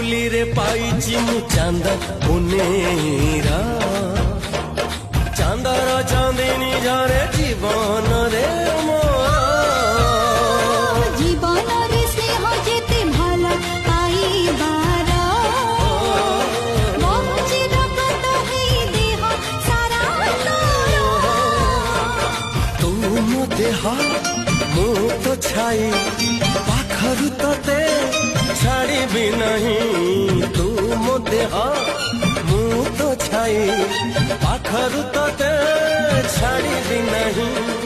बाबुली रे पाइची मु चांद पुनेरा चांदर चांदिनी जारे जीवन रे जीवन रे स्नेह जेते भाला पाइबार बहुची रगत हेई देह सारा तू मो देह मु तो छाई पाखरु तते छाड़बी नहीं तू मो देह मु तो छाई पाखरु तते छाड़बी नहीं।